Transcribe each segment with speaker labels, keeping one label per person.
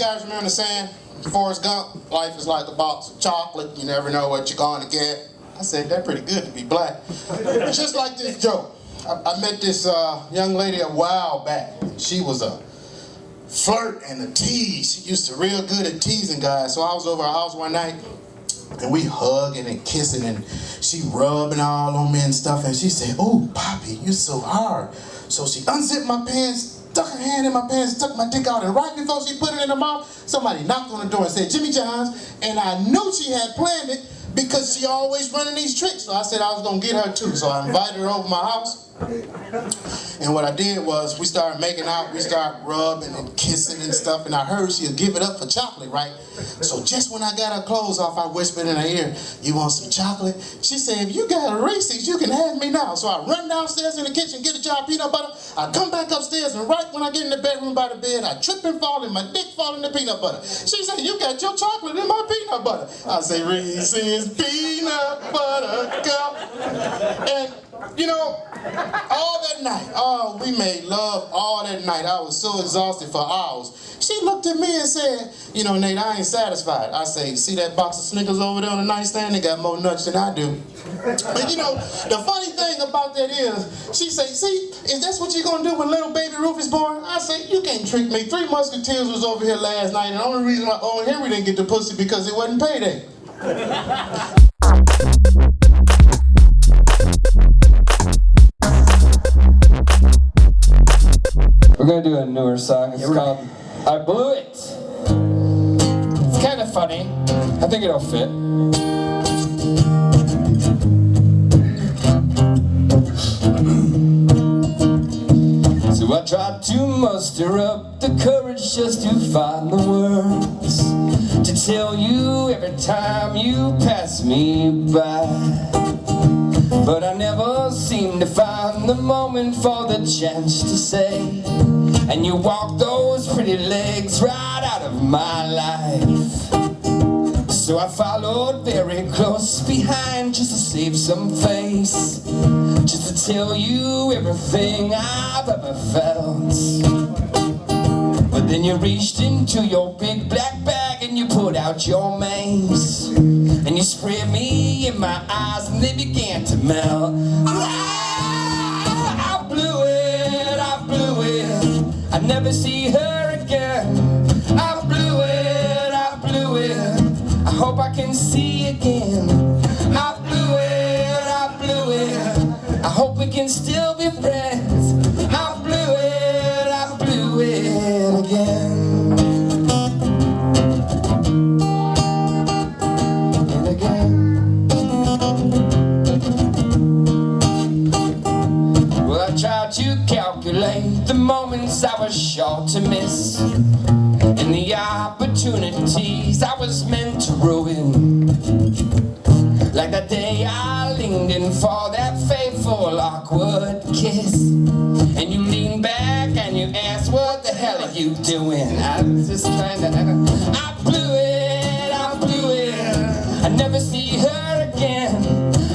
Speaker 1: guys remember the saying, Forrest Gump, life is like a box of chocolate, you never know what you're going to get? I said, that's pretty good to be black. Just like this joke. I met this young lady a while back. She was a flirt and a tease. She used to real good at teasing guys. So I was over her house one night, and we hugging and kissing, and she rubbing all on me and stuff, and she said, "Oh, Poppy, you're so hard." So she unzipped my pants, stuck her hand in my pants, stuck my dick out, and right before she put it in her mouth, somebody knocked on the door and said, "Jimmy Johns," and I knew she had planned it because she always running these tricks. So I said I was gonna get her too. So I invited her over my house. And what I did was we started making out, we started rubbing and kissing and stuff, and I heard she'll give it up for chocolate, right? So just when I got her clothes off, I whispered in her ear, "You want some chocolate?" She said, "If you got a Reese's, you can have me now." So I run downstairs in the kitchen, get a jar of peanut butter. I come back upstairs, and right when I get in the bedroom by the bed, I trip and fall, and my dick fall in the peanut butter. She said, "You got your chocolate in my peanut butter." I say, "Reese's peanut butter cup." And you know, all that night, oh, we made love all that night. I was so exhausted for hours. She looked at me and said, "You know, Nate, I ain't satisfied." I say, "See that box of Snickers over there on the nightstand? They got more nuts than I do." But you know, the funny thing about that is, she say, "See, is that what you're gonna do when little baby Ruth is born?" I say, "You can't trick me. Three Musketeers was over here last night, and the only reason why Henry didn't get the pussy because it wasn't payday."
Speaker 2: We're gonna do a newer song. It's called "I Blew It." It's kind of funny. I think it'll fit. So I tried to muster up the courage just to find the words to tell you every time you pass me by. But I never seem to find the moment for the chance to say, and you walk those pretty legs right out of my life. So I followed very close behind just to save some face, just to tell you everything I've ever felt. But then you reached into your big black bag and you pulled out your maze, and you sprayed me in my eyes and they began to melt. I blew it, I blew it. I never see her again. I blew it, I blew it. I hope I can see again. I blew it, I blew it. I hope we can still be friends. I blew it, I blew it again. And again. Well, I tried to calculate the moments I was sure to miss, and the opportunities I was meant to ruin. Like that day I leaned in for that fateful awkward kiss, and you leaned back and you asked, "What the hell are you doing?" I was just trying to, I blew it, I blew it. I never see her again.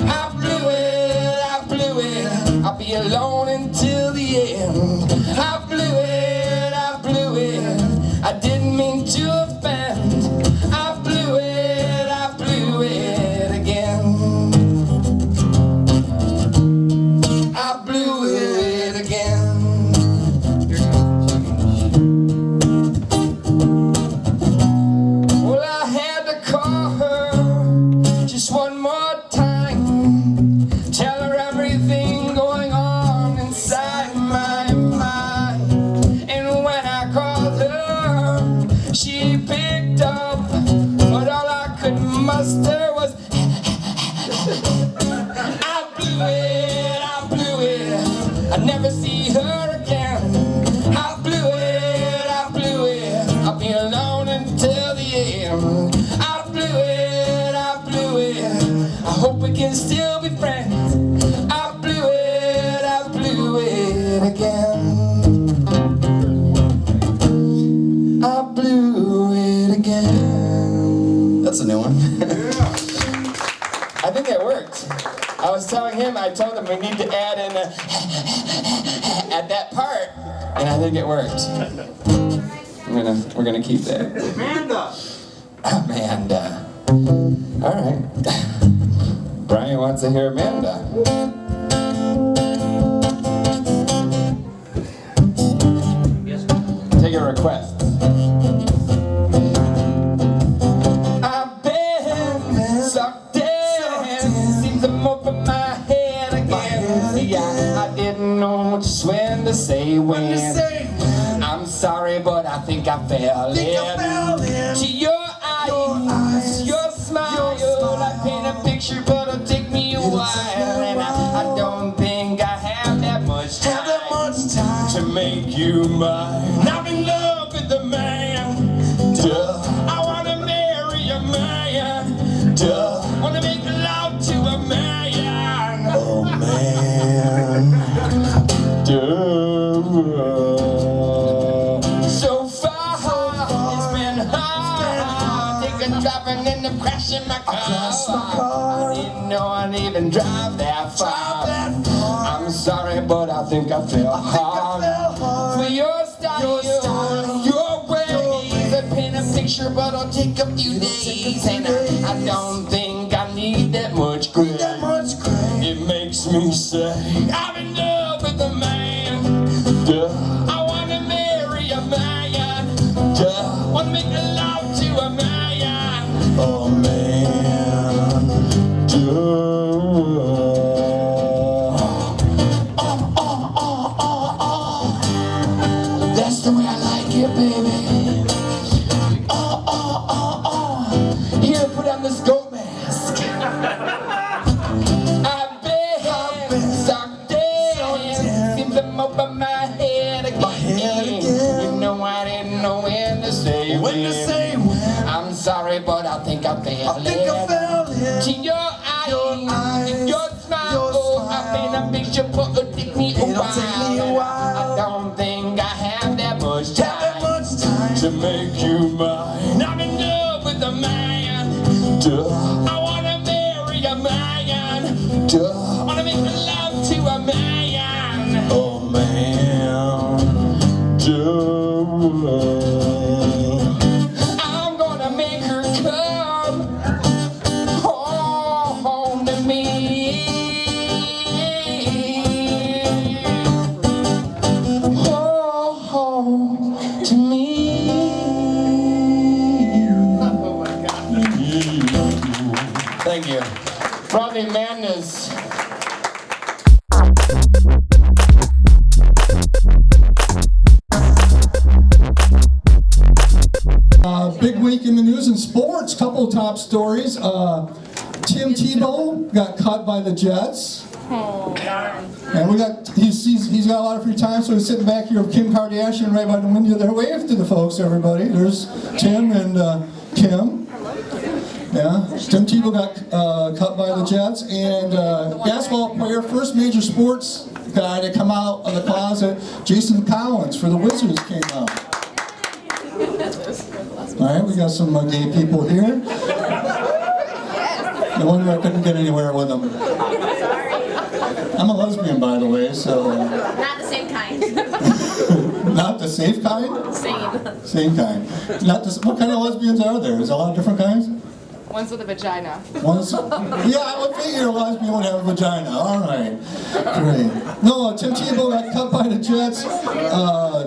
Speaker 2: I blew it, I blew it. I'll be alone until the end. I blew it, I blew it. I didn't mean to offend. I blew it, I blew it again. I blew it again. Well, I had to call her just one more time, tell her everything going on inside my mind. And when I called her, she picked up, but all I could muster was I blew it, I blew it. I never see her again. I blew it, I blew it. I'll be alone until the end. I blew it, I blew it. I hope we can still be friends. I blew it, I blew it again. I blew it again. That's a new one. I think that worked. I was telling him, I told him we need to add in a at that part, and I think it worked. We're gonna keep that. Amanda. All right. Brian wants to hear Amanda. Take a request. I've been sucked in. Seems I'm over my head again. Yeah, I didn't know just when to say when. I'm sorry, but I think I fell in. To your eyes, your smile, I paint a picture, but it'll take me a while. And I don't think I have that much time to make you mine. I'm in love with a man, duh. I wanna marry a man, duh. Wanna make love to a man, oh man, duh. So far, it's been hard. Taking driving and I'm crashing my car. I didn't know I'd even drive that far. I'm sorry, but I think I fell hard for your style, your ways. I paint a picture, but it'll take a few days. And I don't think I need that much gray. It makes me say I'm in love with a man, duh. I wanna marry a man, duh. Wanna make love to a man, oh man, duh. That's the way I like it, baby. Here, put on this goat mask. I've been sucked in. Seems I'm over my head again. You know I didn't know when to say when. I'm sorry, but I think I fell in. To your eyes, your smile, I paint a picture, but it'll take me a while. I don't think I have that much time to make you mine. I'm in love with a man, duh. I wanna marry a man, duh. Wanna make love to a man, oh man, duh. I'm gonna make her come home to me. Home to me. Thank you. For all the Amandas.
Speaker 3: Big week in the news and sports. Couple of top stories. Tim Tebow got cut by the Jets.
Speaker 4: Oh, darn.
Speaker 3: And he's got a lot of free time, so he's sitting back here with Kim Kardashian right by the window there. Wave to the folks, everybody. There's Tim and Kim. Yeah, Tim Tebow got cut by the Jets, and basketball player, first major sports guy to come out of the closet, Jason Collins for the Wizards came out. All right, we got some gay people here. No wonder I couldn't get anywhere with them. I'm a lesbian, by the way, so...
Speaker 4: Not the same kind.
Speaker 3: Not the safe kind?
Speaker 4: Same.
Speaker 3: Same kind. What kind of lesbians are there? Is there a lot of different kinds?
Speaker 5: One's with a vagina.
Speaker 3: Yeah, I would figure a lesbian would have a vagina. All right, great. No, Tim Tebow got cut by the Jets.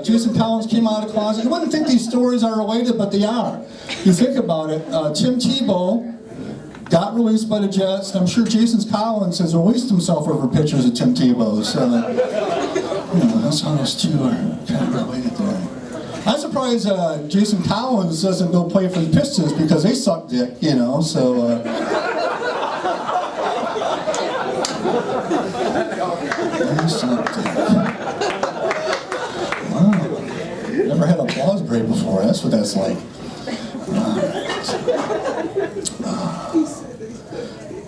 Speaker 3: Jason Collins came out of the closet. You wouldn't think these stories are related, but they are. You think about it. Tim Tebow got released by the Jets. And I'm sure Jason Collins has released himself over pictures of Tim Tebow. So, that's how those two are kind of related there. I'm surprised Jason Collins doesn't go play for the Pistons because they suck dick, so... They suck dick. Wow. Never had applause break before, that's what that's like.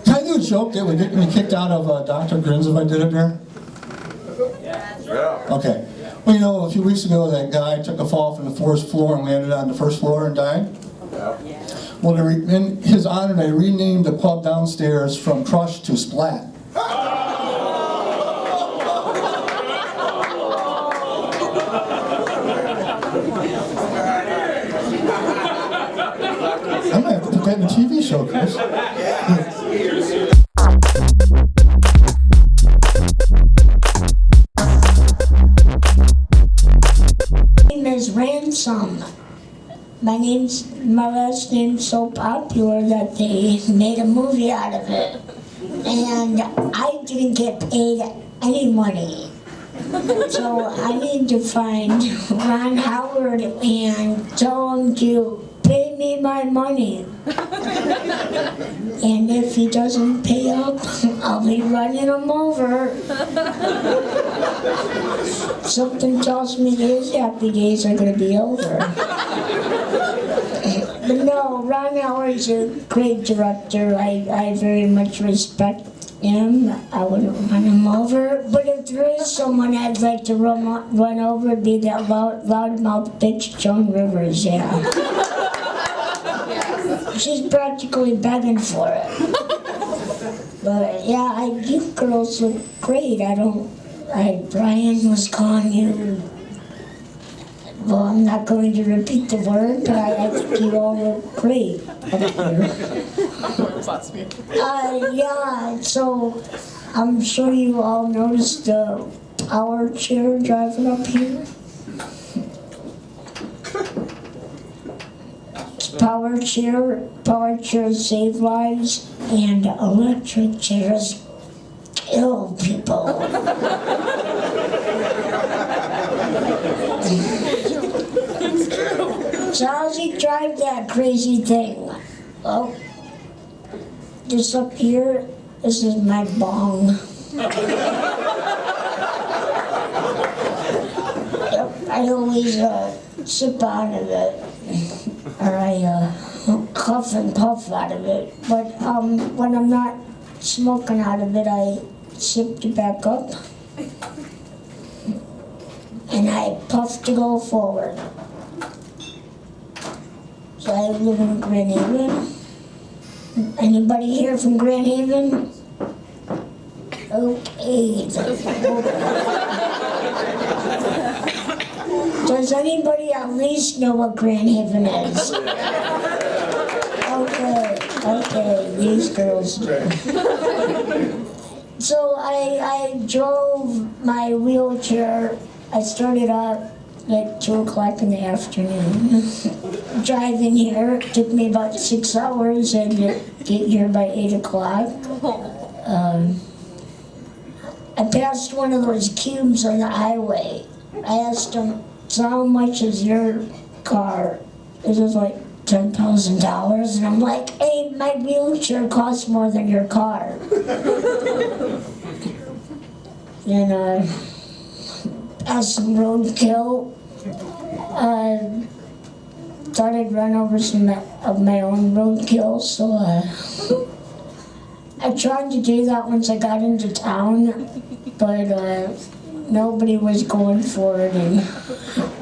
Speaker 3: Can I do a joke that would get me kicked out of Dr. Grins if I did it there? Yeah. Okay. Well, a few weeks ago, that guy took a fall from the fourth floor and landed on the first floor and died. Yeah. Well, in his honor, they renamed the pub downstairs from Crush to Splat. that in a TV show, Chris.
Speaker 6: My name is Ransom. My last name's so popular that they made a movie out of it. And I didn't get paid any money. So I need to find Ron Howard and tell him to pay me my money. And if he doesn't pay up, I'll be running him over. Something tells me his happy days are going to be over. But no, Ron Howard's a great director. I very much respect him. I wouldn't run him over. But if there is someone I'd like to run over, it'd be that loudmouth bitch Joan Rivers, yeah. She's practically begging for it. But yeah, you girls look great. Brian was calling you. Well, I'm not going to repeat the word, but I think you all look great up here. Yeah, so I'm sure you all noticed the power chair driving up here. Power chairs save lives, and electric chairs kill people. So how's he drive that crazy thing? Well, just up here, this is my bong. I always sip out of it. Or I cough and puff out of it. But when I'm not smoking out of it, I sip it back up. And I puff to go forward. So I live in Grand Haven. Anybody here from Grand Haven? Okay. Does anybody at least know what Grand Haven is? Okay, these girls do. So I drove my wheelchair. I started out like 2 o'clock in the afternoon. Driving here, it took me about 6 hours and get here by 8 o'clock. I passed one of those cubes on the highway. I asked him, so how much is your car? It was like $10,000. And I'm like, hey, my wheelchair costs more than your car. And passed some roadkill. Thought I'd run over some of my own roadkill, so I tried to do that once I got into town, but nobody was going for it. And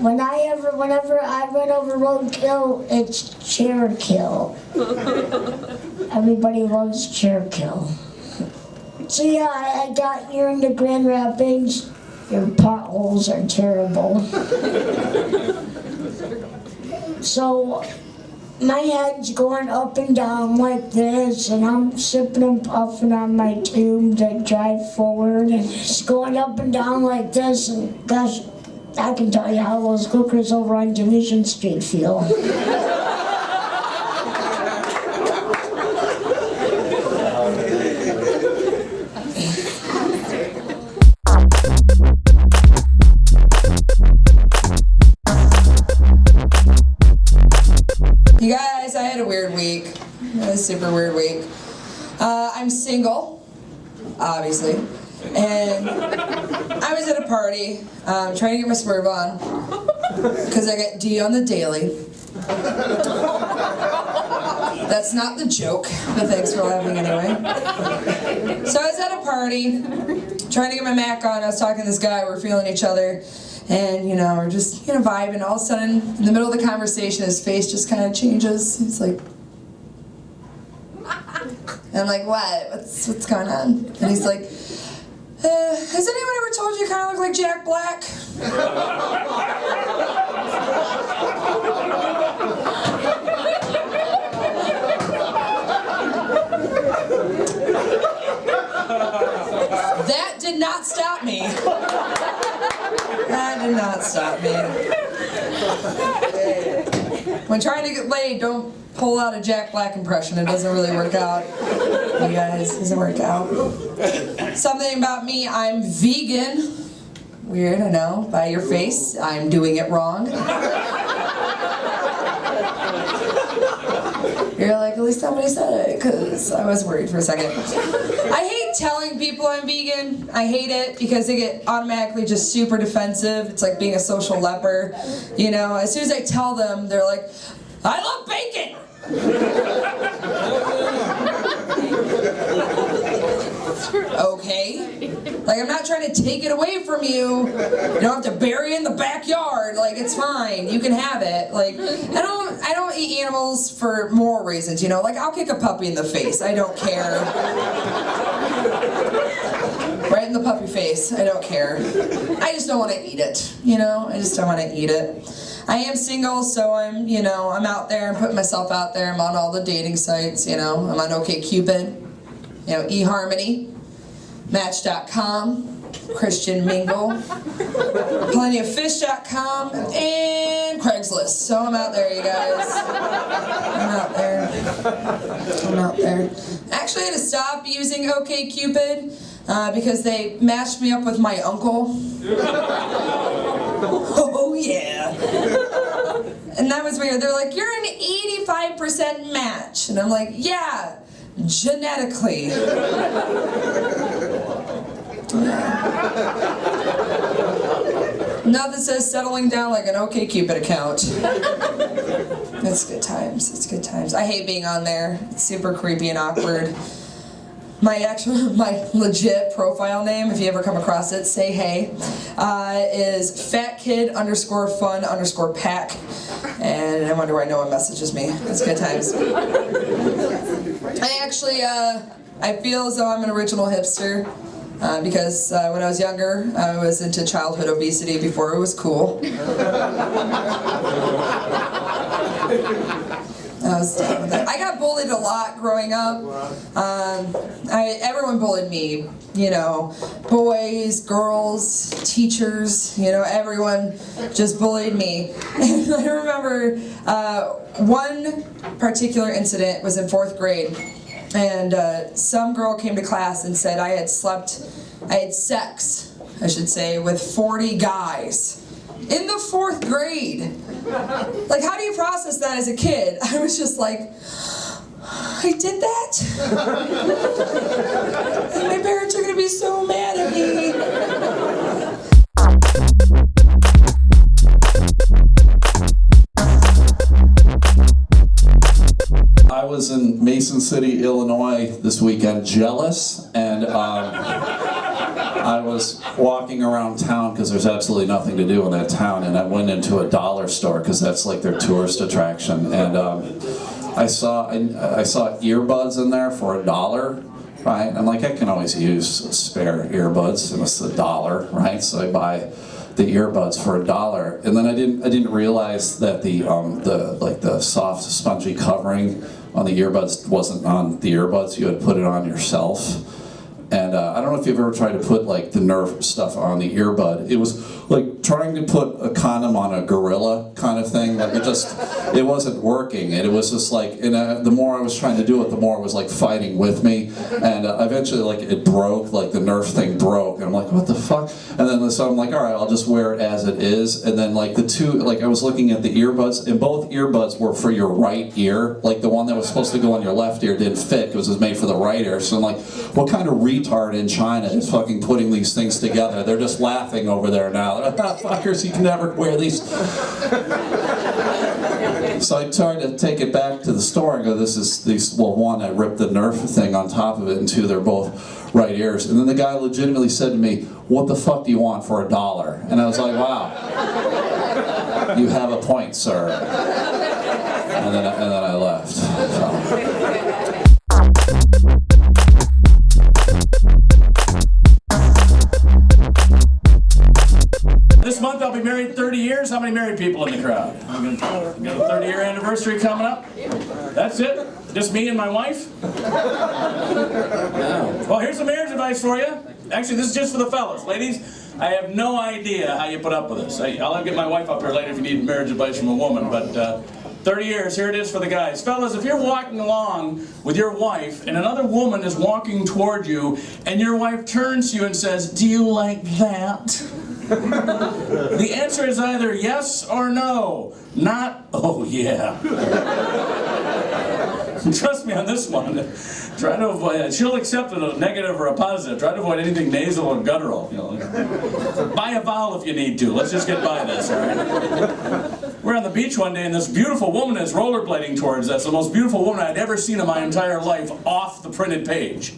Speaker 6: whenever I run over roadkill, it's chair kill. Everybody loves chair kill. So yeah, I got here into Grand Rapids. Your potholes are terrible. So my head's going up and down like this, and I'm sipping and puffing on my tube to drive forward, and it's going up and down like this, and gosh, I can tell you how those hookers over on Division Street feel.
Speaker 7: You guys, I had a weird week. A super weird week. I'm single, obviously, and I was at a party trying to get my swerve on because I got D on the daily. That's not the joke, but thanks for laughing anyway. So I was at a party trying to get my Mac on. I was talking to this guy. We're feeling each other. And, we're just, vibing. All of a sudden, in the middle of the conversation, his face just kind of changes. He's like, and I'm like, what? What's going on? And he's like, has anyone ever told you you kind of look like Jack Black? stop me. When trying to get laid, don't pull out a Jack Black impression. It doesn't really work out. You guys, it doesn't work out. Something about me, I'm vegan. Weird, I know. By your face, I'm doing it wrong. You're like, at least somebody said it, because I was worried for a second. I hate telling people I'm vegan. I hate it because they get automatically just super defensive. It's like being a social leper. You know, as soon as I tell them, they're like, I love bacon! Okay. Like, I'm not trying to take it away from you. You don't have to bury it in the backyard. Like, it's fine. You can have it. Like, I don't eat animals for moral reasons, you know? Like, I'll kick a puppy in the face. I don't care. Right in the puppy face. I don't care. I just don't want to eat it, you know? I just don't want to eat it. I am single, so I'm out there and putting myself out there. I'm on all the dating sites, you know. I'm on OkCupid, you know, eHarmony, Match.com, Christian Mingle, PlentyOfFish.com, and Craigslist. So I'm out there, you guys. I'm out there. Actually, I had to stop using OkCupid because they matched me up with my uncle. Oh yeah. And that was weird. They're like, you're an 85% match. And I'm like, yeah, genetically. Nothing says settling down like an OkCupid account. It's good times. It's good times. I hate being on there. It's super creepy and awkward. My legit profile name, if you ever come across it, say hey, is fatkid_fun_pack. And I wonder why no one messages me. It's good times. I feel as though I'm an original hipster. Because when I was younger, I was into childhood obesity before it was cool. I was done with it. I got bullied a lot growing up. Everyone bullied me, you know, boys, girls, teachers, you know, everyone just bullied me. And I remember one particular incident was in 4th grade. And some girl came to class and said I had sex, I should say, with 40 guys in the 4th grade. Like, how do you process that as a kid? I was just like, I did that? And my parents are gonna be so mad at me.
Speaker 8: I was in Mason City, Illinois this weekend, jealous, and I was walking around town because there's absolutely nothing to do in that town, and I went into a dollar store because that's like their tourist attraction, and I saw earbuds in there for $1, right? I'm like, I can always use spare earbuds, and it's $1, right? So I buy the earbuds for $1, and then I didn't realize that the soft spongy covering on the earbuds wasn't on the earbuds. You had to put it on yourself. And I don't know if you've ever tried to put like the Nerf stuff on the earbud. It was like trying to put a condom on a gorilla kind of thing. Like it wasn't working. And it was just like, and the more I was trying to do it, the more it was like fighting with me. And eventually like it broke, like the Nerf thing broke. And I'm like, what the fuck? And then so I'm like, all right, I'll just wear it as it is. And then like I was looking at the earbuds, and both earbuds were for your right ear. Like the one that was supposed to go on your left ear didn't fit because it was made for the right ear. So I'm like, what kind of retard in China is fucking putting these things together? They're just laughing over there now. They're like, ah, fuckers, you can never wear these. So I tried to take it back to the store and go, one, I ripped the Nerf thing on top of it, and two, they're both right ears. And then the guy legitimately said to me, what the fuck do you want for $1? And I was like, wow, you have a point, sir. And then I left. So.
Speaker 9: This month I'll be married 30 years. How many married people in the crowd? We got a 30-year anniversary coming up. That's it? Just me and my wife? Well, here's some marriage advice for you. Actually, this is just for the fellas. Ladies, I have no idea how you put up with this. I'll get my wife up here later if you need marriage advice from a woman, but 30 years, here it is for the guys. Fellas, if you're walking along with your wife and another woman is walking toward you and your wife turns to you and says, "Do you like that?" The answer is either yes or no, not, "Oh yeah." Trust me on this one. Try to avoid, she'll accept a negative or a positive. Try to avoid anything nasal or guttural. You know. Buy a vowel if you need to. Let's just get by this, all right? We're on the beach one day and this beautiful woman is rollerblading towards us. The most beautiful woman I'd ever seen in my entire life off the printed page.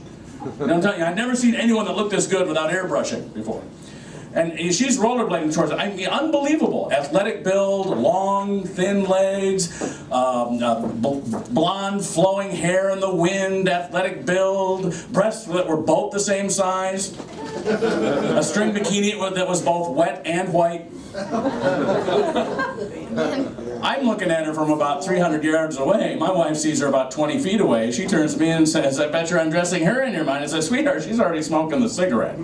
Speaker 9: And I'm telling you, I'd never seen anyone that looked this good without airbrushing before. And she's rollerblading towards it. I mean, unbelievable. Athletic build, long, thin legs, blonde, flowing hair in the wind, athletic build, breasts that were both the same size, a string bikini that was both wet and white. I'm looking at her from about 300 yards away. My wife sees her about 20 feet away. She turns to me and says, "I bet you're undressing her in your mind." I said, "Sweetheart, she's already smoking the cigarette."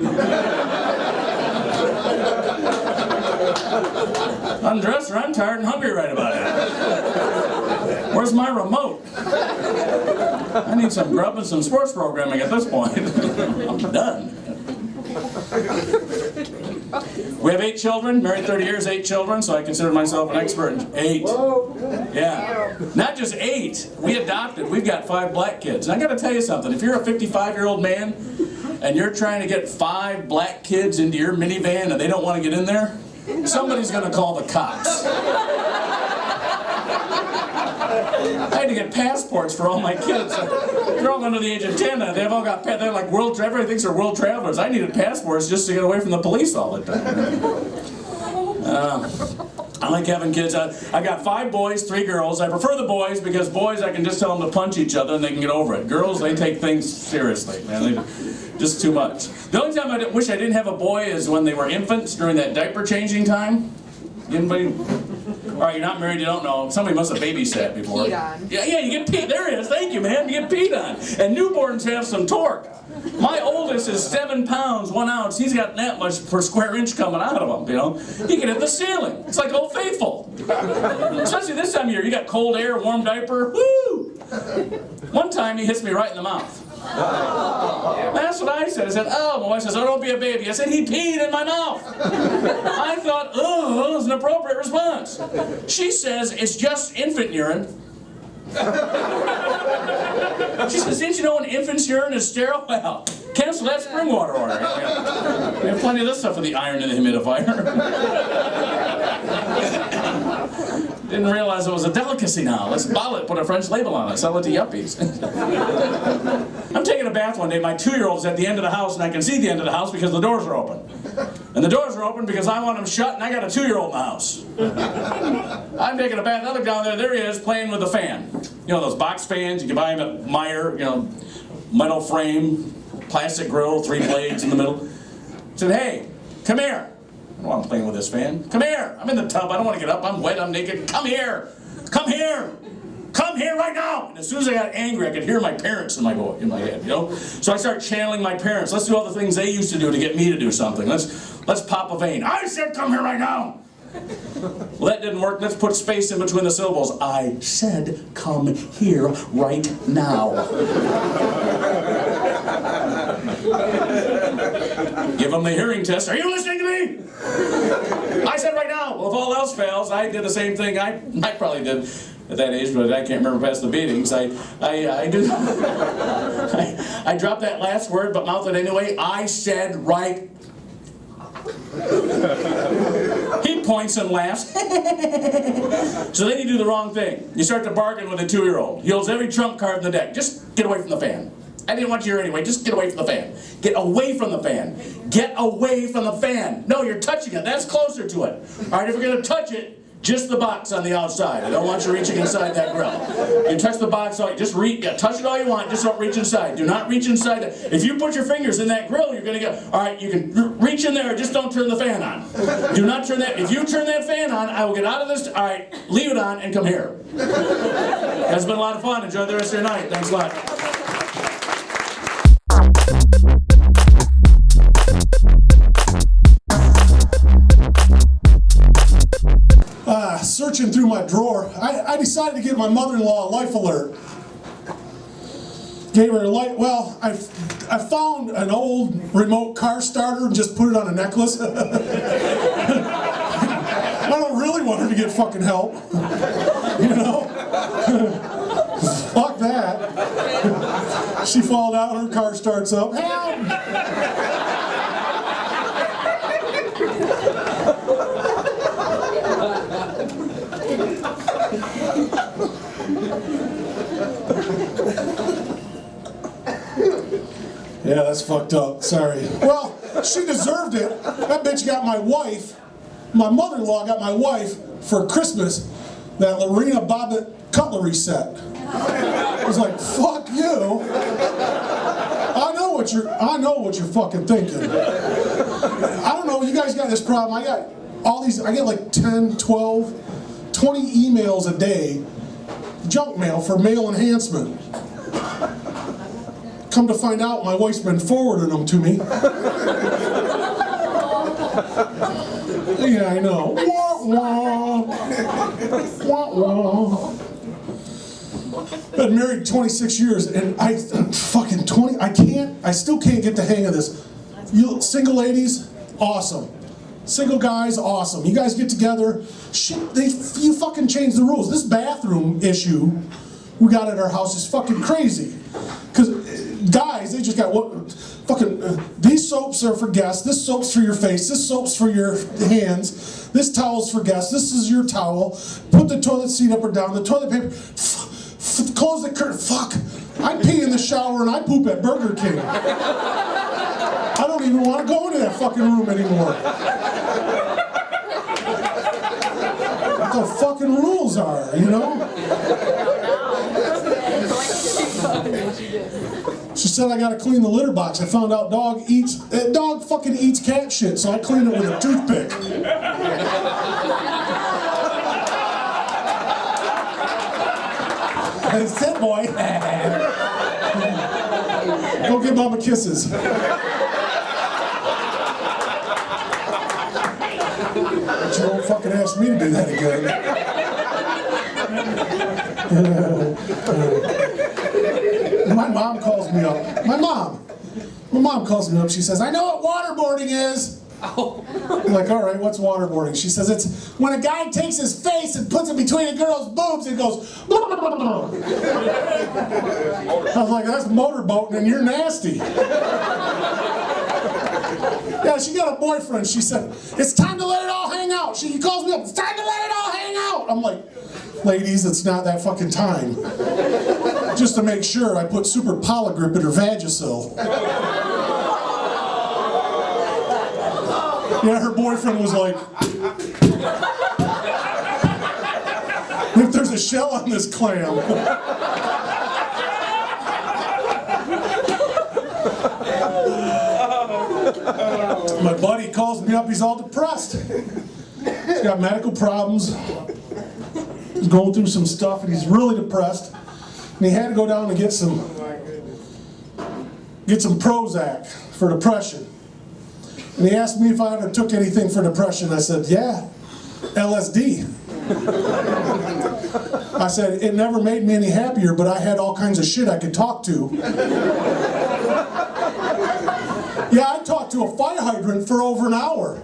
Speaker 9: Undress her, I'm tired and hungry right about it. Where's my remote? I need some grub and some sports programming at this point. I'm done. We have 8 children, married 30 years, 8 children, so I consider myself an expert in 8. Yeah. Not just 8, we adopted, we've got 5 black kids. And I gotta tell you something, if you're a 55-year-old man and you're trying to get 5 black kids into your minivan and they don't want to get in there, somebody's gonna call the cops. I had to get passports for all my kids. They're all under the age of 10. They've all got, they're like everybody thinks they're world travelers. I needed passports just to get away from the police all the time. I like having kids. I got 5 boys, 3 girls. I prefer the boys because boys I can just tell them to punch each other and they can get over it. Girls, they take things seriously, man. Just too much. The only time I wish I didn't have a boy is when they were infants during that diaper changing time. Anybody? All right, you're not married, you don't know. Somebody must have babysat before.
Speaker 5: Peed on.
Speaker 9: Yeah, you get peed. There it is. Thank you, man. You get peed on. And newborns have some torque. My oldest is 7 pounds, 1 ounce. He's got that much per square inch coming out of him, you know. He can hit the ceiling. It's like Old Faithful. Especially this time of year. You got cold air, warm diaper. Woo! One time he hits me right in the mouth. That's what I said. I said, "Oh," my wife says, "Oh, don't be a baby." I said, "He peed in my mouth." I thought, "Oh, that was an appropriate response." She says, "It's just infant urine." She says, "Didn't you know an infant's urine is sterile?" Well, cancel that spring water order. We have plenty of this stuff for the iron and the humidifier. Didn't realize it was a delicacy now. Let's bottle it, put a French label on it, sell it to yuppies. I'm taking a bath one day. My 2-year-old's at the end of the house, and I can see the end of the house because the doors are open. And the doors are open because I want them shut, and I got a 2-year-old in the house. I'm taking a bath. I look down there. There he is, playing with the fan. You know those box fans you can buy them at Meijer. You know, metal frame, plastic grill, 3 blades in the middle. I said, "Hey, come here." "I don't want to play with this fan." "Come here. I'm in the tub. I don't want to get up. I'm wet. I'm naked. Come here. Come here. Come here right now." And as soon as I got angry, I could hear my parents in my head, you know. So I started channeling my parents. Let's do all the things they used to do to get me to do something. Let's pop a vein. "I said come here right now." Well, that didn't work. Let's put space in between the syllables. "I said come here right now." Give them the hearing test. "Are you listening to me?" "I said right now." Well, if all else fails, I did the same thing I probably did at that age, but I can't remember past the beatings. I dropped that last word, but mouthed it anyway. "I said right." He points and laughs. So then you do the wrong thing. You start to bargain with a 2-year-old. He holds every trump card in the deck. "Just get away from the fan. I didn't want you here anyway. Just get away from the fan. Get away from the fan. Get away from the fan." "No, you're touching it. That's closer to it. All right, if you're going to touch it, just the box on the outside. I don't want you reaching inside that grill. You touch the box, just touch it all you want, just don't reach inside. Do not reach inside. If you put your fingers in that grill, you're going to get, all right, you can reach in there, just don't turn the fan on. Do not turn that, if you turn that fan on, I will get out of this, all right, leave it on and come here. It's been a lot of fun. Enjoy the rest of your night. Thanks a lot.
Speaker 10: I decided to give my mother-in-law a life alert. Gave her a light. Well, I found an old remote car starter and just put it on a necklace. I don't really want her to get fucking help. You know? Fuck that. She falls out, her car starts up. Help! Yeah, that's fucked up. Sorry. Well, she deserved it. That bitch got my wife, my mother-in-law got my wife for Christmas that Lorena Bobbitt cutlery set. I was like, fuck you. I know what you're fucking thinking. I don't know, you guys got this problem. I got like 10, 12, 20 emails a day, junk mail for mail enhancement. Come to find out, my wife's been forwarding them to me. Yeah, I know. Wah, wah. Wah, wah. Been married 26 years, and I still can't get the hang of this. You single ladies, awesome. Single guys, awesome. You guys get together, shit, you fucking change the rules. This bathroom issue we got at our house is fucking crazy. Because guys, they just got these soaps are for guests, this soap's for your face, this soap's for your hands, this towel's for guests, this is your towel, put the toilet seat up or down, the toilet paper, close the curtain, fuck. I pee in the shower and I poop at Burger King. I don't even want to go into that fucking room anymore. What the fucking rules are, you know? She said I gotta clean the litter box. I found out dog fucking eats cat shit, so I clean it with a toothpick. Sit, boy. Go give Mama kisses. But you won't fucking ask me to do that again. My mom calls me up. My mom calls me up. She says, I know what waterboarding is. I'm like, all right, what's waterboarding? She says, it's when a guy takes his face and puts it between a girl's boobs and goes, blah, blah, blah, blah. I was like, that's motorboating and you're nasty. Yeah, she got a boyfriend. She said, it's time to let it all hang out. She calls me up, it's time to let it all hang out. I'm like, ladies, it's not that fucking time. Just to make sure, I put super Poligrip in her Vagisil. Yeah, her boyfriend was like, if there's a shell on this clam. My buddy calls me up, he's all depressed. He's got medical problems. He's going through some stuff and he's really depressed. And he had to go down and get some Prozac for depression. And he asked me if I ever took anything for depression. I said, yeah, LSD. I said, it never made me any happier, but I had all kinds of shit I could talk to. Yeah, I talked to a fire hydrant for over an hour.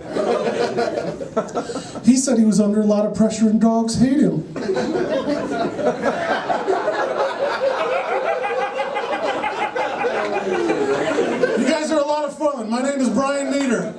Speaker 10: He said he was under a lot of pressure and dogs hate him. You guys are a lot of fun. My name is Brian Meter.